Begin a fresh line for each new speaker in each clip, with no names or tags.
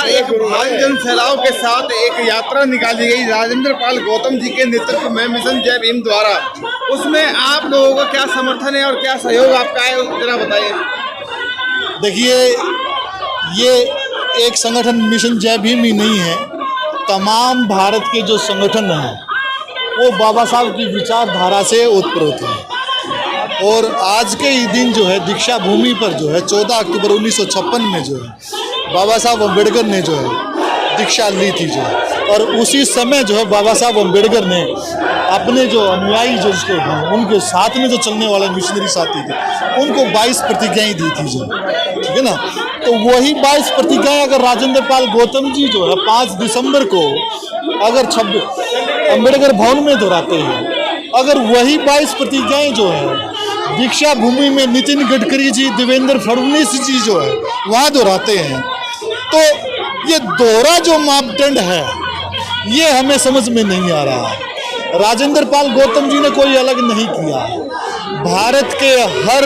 एक भारी जन सैलाव के साथ एक यात्रा निकाली गई राजेंद्र पाल गौतम जी के नेतृत्व में मिशन जय भीम द्वारा। उसमें आप लोगों का क्या समर्थन है और क्या सहयोग आपका है, जरा बताइए।
देखिए, ये एक संगठन मिशन जय भीम ही नहीं है, तमाम भारत के जो संगठन हैं वो बाबा साहब की विचारधारा से ओतप्रोत हैं। और आज के ही दिन जो है दीक्षा भूमि पर जो है 14 अक्टूबर 1956 में जो है बाबा साहब अम्बेडकर ने जो है दीक्षा ली थी जो है, और उसी समय जो है बाबा साहब अम्बेडकर ने अपने जो अनुयायी जो उसको उनके साथ में जो चलने वाले मिशनरी साथी थे उनको 22 प्रतिज्ञाएं दी थी जो, ठीक है ना। तो वही 22 प्रतिज्ञाएं अगर राजेंद्र पाल गौतम जी जो है 5 दिसंबर को अगर अम्बेडकर भवन में दोहराते हैं, अगर वही 22 प्रतिज्ञाएं जो है दीक्षा भूमि में नितिन गडकरी जी, देवेंद्र फडणवीस जी जो है वहाँ दोहराते हैं, तो ये दोहरा जो मापदंड है ये हमें समझ में नहीं आ रहा है। राजेंद्र पाल गौतम जी ने कोई अलग नहीं किया। भारत के हर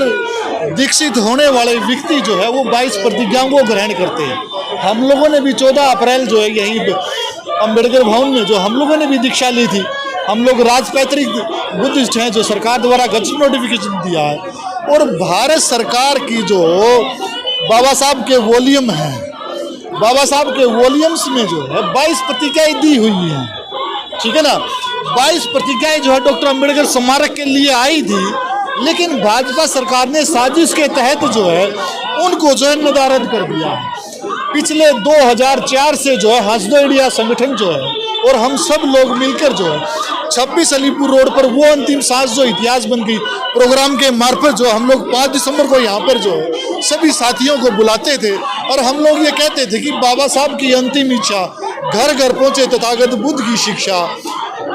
दीक्षित होने वाले व्यक्ति जो है वो 22 प्रतिज्ञाओं को ग्रहण करते हैं। हम लोगों ने भी 14 अप्रैल जो है यहीं अम्बेडकर भवन में जो हम लोगों ने भी दीक्षा ली थी। हम लोग राजपैतृक बुद्धिस्ट हैं जो सरकार द्वारा गजट नोटिफिकेशन दिया है, और भारत सरकार की जो बाबा साहब के वॉल्यूम है, बाबा साहब के वॉल्यूम्स में जो है 22 प्रतिज्ञाएं दी हुई हैं, ठीक है ना। 22 प्रतिज्ञाएं जो है डॉक्टर अम्बेडकर स्मारक के लिए आई थी, लेकिन भाजपा सरकार ने साजिश के तहत जो है उनको जो है नदारद कर दिया। पिछले 2004 से जो है हंसदो इंडिया संगठन जो है और हम सब लोग मिलकर जो है 26 अलीपुर रोड पर वो अंतिम सांस जो इतिहास बन गई प्रोग्राम के मार्फत जो हम लोग 5 दिसंबर को यहाँ पर जो है सभी साथियों को बुलाते थे और हम लोग ये कहते थे कि बाबा साहब की अंतिम इच्छा घर घर पहुँचे तथागत बुद्ध की शिक्षा,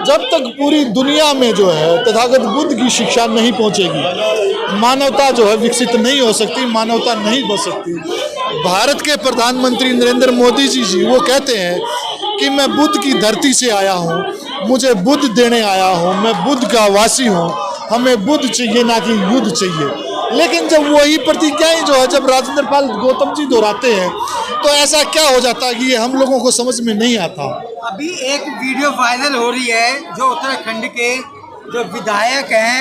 जब तक पूरी दुनिया में जो है तथागत बुद्ध की शिक्षा नहीं पहुंचेगी मानवता जो है विकसित नहीं हो सकती, मानवता नहीं बच सकती। भारत के प्रधानमंत्री नरेंद्र मोदी जी वो कहते हैं कि मैं बुद्ध की धरती से आया हूँ, मुझे बुद्ध देने आया हूँ, मैं बुद्ध का वासी हूँ, हमें बुद्ध चाहिए ना कि युद्ध चाहिए। लेकिन जब वही प्रतिज्ञाएं जो है जब राजेंद्र पाल गौतम जी दोहराते हैं तो ऐसा क्या हो जाता है कि ये हम लोगों को समझ में नहीं आता।
अभी एक वीडियो वायरल हो रही है जो उत्तराखंड के जो विधायक हैं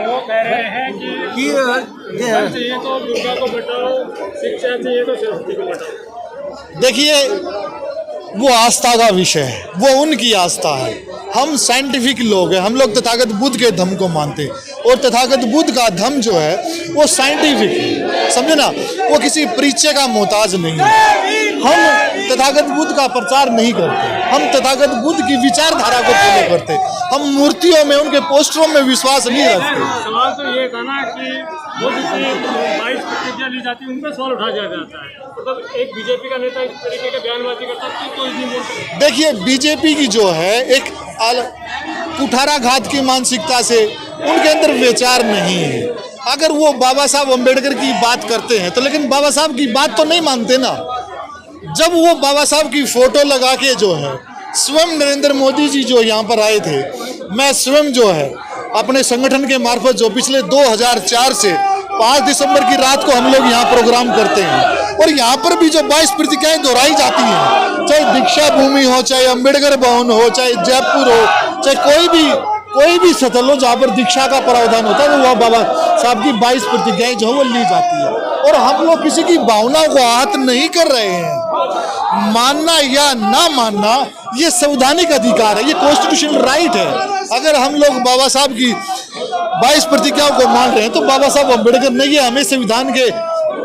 वो कह रहे हैं कि चाहिए तो दुर्गा को बचाओ, शिक्षा चाहिए तो सरस्वती को बचाओ।
देखिए, वो आस्था का विषय है, वो उनकी आस्था है। हम साइंटिफिक लोग हैं, हम लोग तथागत बुद्ध के धम्म को मानते हैं और तथागत बुद्ध का धम्म जो है वो साइंटिफिक है, समझे ना, वो किसी परिचय का मोहताज नहीं है। हम तथागत बुद्ध का प्रचार नहीं करते, हम तथागत बुद्ध की विचारधारा को फॉलो करते, हम मूर्तियों में उनके पोस्टरों में विश्वास नहीं रखते।
सवाल तो ये था ना कि बुद्ध की 22 प्रतिज्ञा ली जाती है, उन पर सवाल उठाया जाता है, मतलब एक बीजेपी का नेता इस तरीके का बयानबाजी करता है तो कोई नहीं बोलता।
देखिए, बीजेपी की जो है एक कुठाराघात की मानसिकता से उनके अंदर विचार नहीं है। अगर वो बाबा साहब अम्बेडकर की बात करते हैं तो लेकिन बाबा साहब की बात तो नहीं मानते ना। जब वो बाबा साहब की फोटो लगा के जो है स्वयं नरेंद्र मोदी जी जो यहाँ पर आए थे, मैं स्वयं जो है अपने संगठन के मार्फत जो पिछले 2004 से 5 दिसंबर की रात को हम लोग यहाँ प्रोग्राम करते हैं और यहाँ पर भी जो 22 प्रतिज्ञाएं दोहराई जाती हैं, चाहे दीक्षा भूमि हो, चाहे अम्बेडकर भवन हो, चाहे जयपुर हो, चाहे कोई भी स्थल हो जहाँ पर दीक्षा का प्रावधान होता है, तो वह बाबा साहब की 22 प्रतिज्ञाएं जो है वो ली जाती है। और हम लोग किसी की भावनाओं को आहत नहीं कर रहे हैं। मानना या ना मानना ये संवैधानिक अधिकार है, ये कॉन्स्टिट्यूशनल राइट है। अगर हम लोग बाबा साहब की 22 प्रतिज्ञाओं को मान रहे हैं तो बाबा साहब अम्बेडकर ने ये हमें संविधान के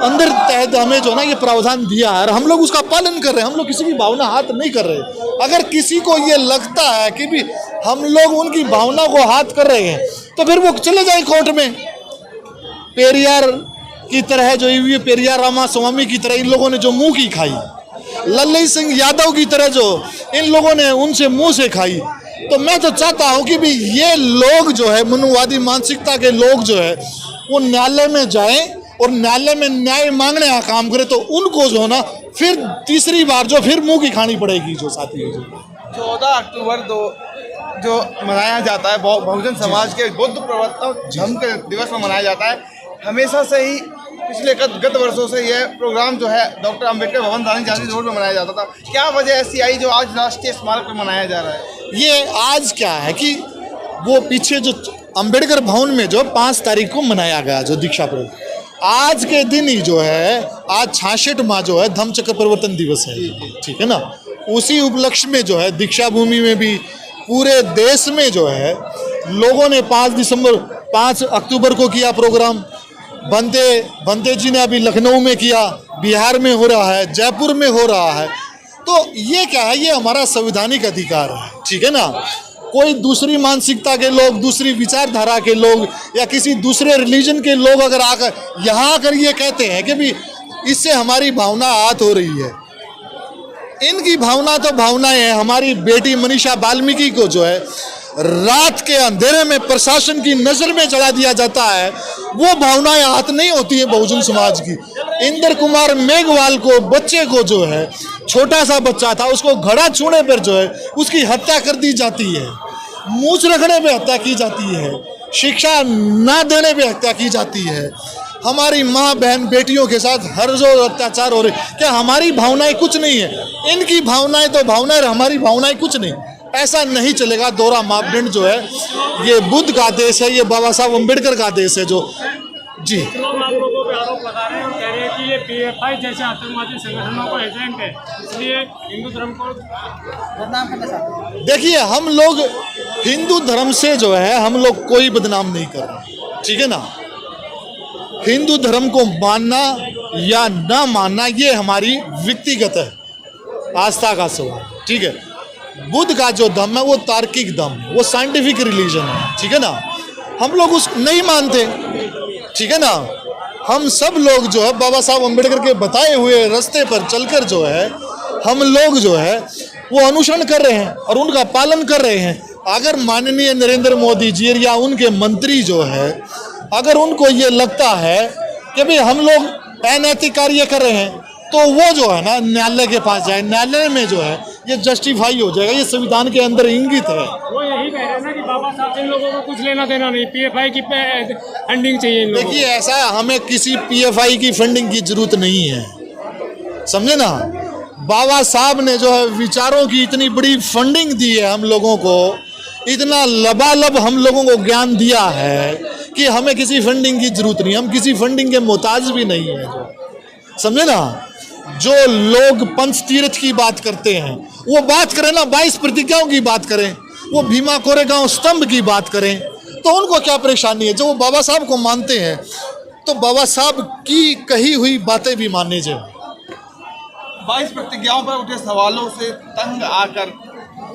अंदर तहत हमें जो ना ये प्रावधान दिया है और हम लोग उसका पालन कर रहे हैं। हम लोग किसी की भावना हाथ नहीं कर रहे। अगर किसी को ये लगता है कि भी हम लोग उनकी भावना को हाथ कर रहे हैं तो फिर वो चले जाए कोर्ट में। पेरियार की तरह जो ये पेरियार रामास्वामी की तरह इन लोगों ने जो मुंह की खाई, लल्लई सिंह यादव की तरह जो इन लोगों ने उनसे मुंह से खाई, तो मैं तो चाहता हूं कि भी ये लोग जो है मनुवादी मानसिकता के लोग जो है वो न्यायालय में जाएं और न्यायालय में न्याय मांगने का काम करे, तो उनको जो ना फिर तीसरी बार जो फिर मुंह की खानी पड़ेगी। जो साथी है
14 अक्टूबर जो मनाया जाता है बहुजन समाज के बुद्ध प्रवर्तक धम्म के दिवस में मनाया जाता है, हमेशा से ही पिछले गत वर्षों से यह प्रोग्राम जो है डॉक्टर अंबेडकर भवन रानी झांसी रोड में मनाया जाता था, क्या वजह ऐसी आई जो आज राष्ट्रीय स्मारक पर मनाया जा रहा है?
ये आज क्या है कि वो पीछे जो अंबेडकर भवन में जो 5 तारीख को मनाया गया जो दीक्षा पर्व, आज के दिन ही जो है आज 66वां जो है धम्मचक्र परिवर्तन दिवस है, ठीक है ना। उसी उपलक्ष्य में जो है दीक्षा भूमि में भी पूरे देश में जो है लोगों ने 5 अक्टूबर को किया प्रोग्राम। बंते जी ने अभी लखनऊ में किया, बिहार में हो रहा है, जयपुर में हो रहा है। तो ये क्या है, ये हमारा संवैधानिक अधिकार है, ठीक है ना। कोई दूसरी मानसिकता के लोग, दूसरी विचारधारा के लोग या किसी दूसरे रिलीजन के लोग अगर आकर यहाँ आकर ये कहते हैं कि भी इससे हमारी भावना आहत हो रही है, इनकी भावना तो भावनाएं हैं। हमारी बेटी मनीषा वाल्मीकि को जो है रात के अंधेरे में प्रशासन की नजर में चढ़ा दिया जाता है, वो भावनाएं आहत नहीं होती है बहुजन समाज की। इंद्र कुमार मेघवाल को, बच्चे को जो है, छोटा सा बच्चा था, उसको घड़ा छूने पर जो है उसकी हत्या कर दी जाती है, मूंछ रखने पे हत्या की जाती है, शिक्षा ना देने पे हत्या की जाती है। हमारी माँ बहन बेटियों के साथ हर रोज अत्याचार हो रहे। क्या हमारी भावनाएं कुछ नहीं है? इनकी भावनाएं तो भावनाएं, हमारी भावनाएं कुछ नहीं। ऐसा नहीं चलेगा। दोहरा मापदंड जो है ये बुद्ध का देश है, ये बाबा साहब अम्बेडकर का देश है। जो जी
लोग आप लोगों पे आरोप लगा रहे हैं और कह रहे हैं कि ये पीएफआई जैसे आतंकवादी संगठनों का एजेंट है, इसलिए हिंदू धर्म को बदनाम करना चाहते हैं।
देखिए, हम लोग हिंदू धर्म से जो है हम लोग कोई बदनाम नहीं कर रहे, ठीक है ना। हिंदू धर्म को मानना या ना मानना ये हमारी व्यक्तिगत है, आस्था का सवाल, ठीक है। बुद्ध का जो धर्म है वो तार्किक धर्म है, वो साइंटिफिक रिलीजन है, ठीक है ना। हम लोग उस नहीं मानते, ठीक है ना। हम सब लोग जो है बाबा साहब अम्बेडकर के बताए हुए रास्ते पर चलकर जो है हम लोग जो है वो अनुसरण कर रहे हैं और उनका पालन कर रहे हैं। अगर माननीय नरेंद्र मोदी जी या उनके मंत्री जो है अगर उनको ये लगता है कि भाई हम लोग अनैतिक कार्य कर रहे हैं तो वो जो है ना न्यायालय के पास जाए, न्यायालय में जो है ये जस्टिफाई हो जाएगा। ये संविधान के अंदर इंगित है।
वो यही कह रहे हैं ना कि बाबा साहब से इन लोगों को कुछ लेना देना नहीं, पीएफआई की फंडिंग चाहिए इन लोगों को।
देखिए, ऐसा है, हमें किसी पीएफआई की फंडिंग की जरूरत नहीं है, समझे ना। बाबा साहब ने जो है विचारों की इतनी बड़ी फंडिंग दी है हम लोगों को, इतना लबालब हम लोगों को ज्ञान दिया है कि हमें किसी फंडिंग की जरूरत नहीं। हम किसी फंडिंग के मोहताज भी नहीं है, समझे ना। जो लोग पंच तीर्थ की बात करते हैं वो बात करें ना, 22 प्रतिज्ञाओं की बात करें, वो भीमा कोरेगांव स्तंभ की बात करें, तो उनको क्या परेशानी है। जो वो बाबा साहब को मानते हैं तो बाबा साहब की कही हुई बातें भी मानने चाहिए।
22 प्रतिज्ञाओं पर उठे सवालों से तंग आकर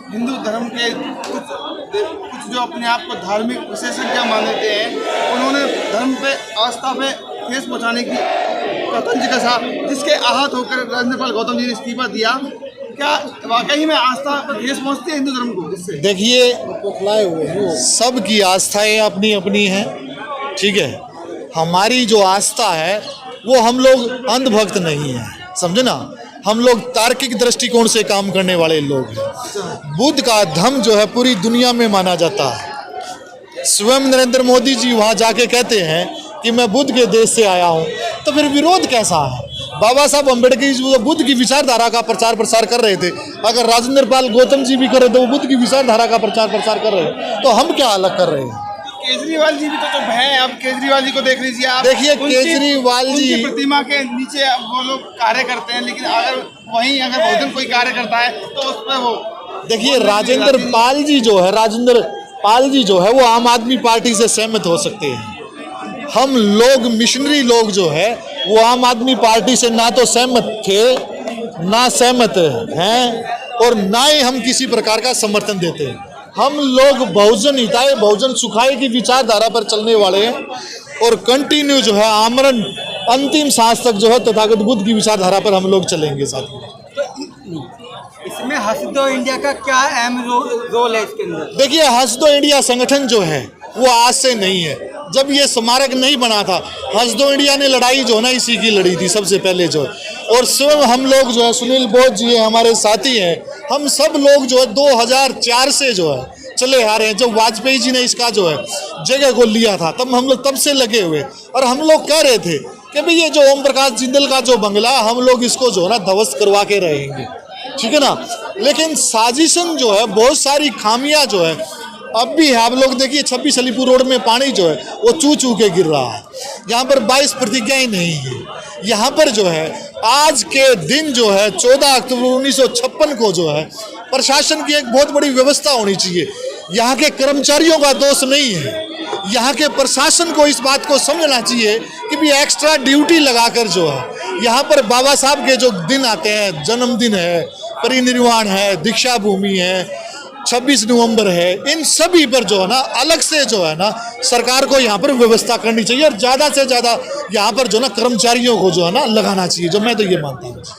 हिंदू धर्म के कुछ जो अपने आप को धार्मिक विशेषज्ञ मानते हैं, उन्होंने धर्म पे, आस्था पे ठेस पहुँचाने की तंज कसा, जिसके आहत होकर राजेंद्र पाल गौतम जी ने इस्तीफा दिया। क्या वाकई में आस्था पर ठेस पहुँचती है हिंदू धर्म को इससे?
देखिए, सबकी आस्थाएं अपनी अपनी हैं, ठीक है। हमारी जो आस्था है वो हम लोग अंधभक्त नहीं है, समझे ना। हम लोग तार्किक दृष्टिकोण से काम करने वाले लोग हैं। बुद्ध का धर्म जो है पूरी दुनिया में माना जाता है। स्वयं नरेंद्र मोदी जी वहाँ जाके कहते हैं कि मैं बुद्ध के देश से आया हूँ, तो फिर विरोध कैसा है? बाबा साहब अम्बेडकर जी बुद्ध की विचारधारा का प्रचार प्रसार कर रहे थे। अगर राजेंद्र पाल गौतम जी भी कर रहे थे, वो बुद्ध की विचारधारा का प्रचार प्रसार कर रहे हैं, तो हम क्या अलग कर रहे हैं?
केजरीवाल जी भी तो हैं, अब केजरीवाल जी को देख लीजिए आप।
देखिए, केजरीवाल जी
प्रतिमा के नीचे वो लोग कार्य करते हैं, लेकिन अगर वहीं अगर बहुजन कोई कार्य करता है तो उस पर वो
देखिए, राजेंद्र पाल जी जो है वो आम आदमी पार्टी से सहमत हो सकते हैं। हम लोग मिशनरी लोग जो है वो आम आदमी पार्टी से ना तो सहमत थे, ना सहमत हैं, और ना ही हम किसी प्रकार का समर्थन देते हैं। हम लोग बहुजन हिताय बहुजन सुखाय की विचारधारा पर चलने वाले हैं और कंटिन्यू जो है आमरण अंतिम सांस तक जो है तथागत बुद्ध की विचारधारा पर हम लोग चलेंगे साथ में।
इसमें हंस दो इंडिया का क्या अहम रोल है इसके अंदर?
देखिए, हंस दो इंडिया संगठन जो है वो आज से नहीं है। जब ये स्मारक नहीं बना था, हंस दो इंडिया ने लड़ाई जो है ना इसी की लड़ी थी सबसे पहले जो है। और स्वयं हम लोग जो है, सुनील बोस जी हमारे साथी हैं, हम सब लोग जो है 2004 से जो है चले आ रहे हैं। जब वाजपेयी जी ने इसका जो है जगह को लिया था, तब हम लोग तब से लगे हुए, और हम लोग कह रहे थे कि भाई ये जो ओम प्रकाश जिंदल का जो बंगला, हम लोग इसको जो है ना ध्वस्त करवा के रहेंगे, ठीक है ना। लेकिन साजिशन जो है, बहुत सारी खामियां जो है अब भी है। आप लोग देखिए 26 अलीपुर रोड में पानी जो है वो चू के गिर रहा है। यहाँ पर 22 प्रतिज्ञाएं नहीं है। यहाँ पर जो है आज के दिन जो है 14 अक्टूबर 1956 को जो है प्रशासन की एक बहुत बड़ी व्यवस्था होनी चाहिए। यहाँ के कर्मचारियों का दोष नहीं है, यहाँ के प्रशासन को इस बात को समझना चाहिए कि भी एक्स्ट्रा ड्यूटी लगाकर जो है यहाँ पर बाबा साहब के जो दिन आते हैं, जन्मदिन है, परिनिर्वाण है, दीक्षा भूमि है, 26 नवंबर है, इन सभी पर जो है ना अलग से जो है ना सरकार को यहाँ पर व्यवस्था करनी चाहिए और ज़्यादा से ज़्यादा यहाँ पर जो है ना कर्मचारियों को जो है ना लगाना चाहिए, जो मैं तो ये मानता हूँ।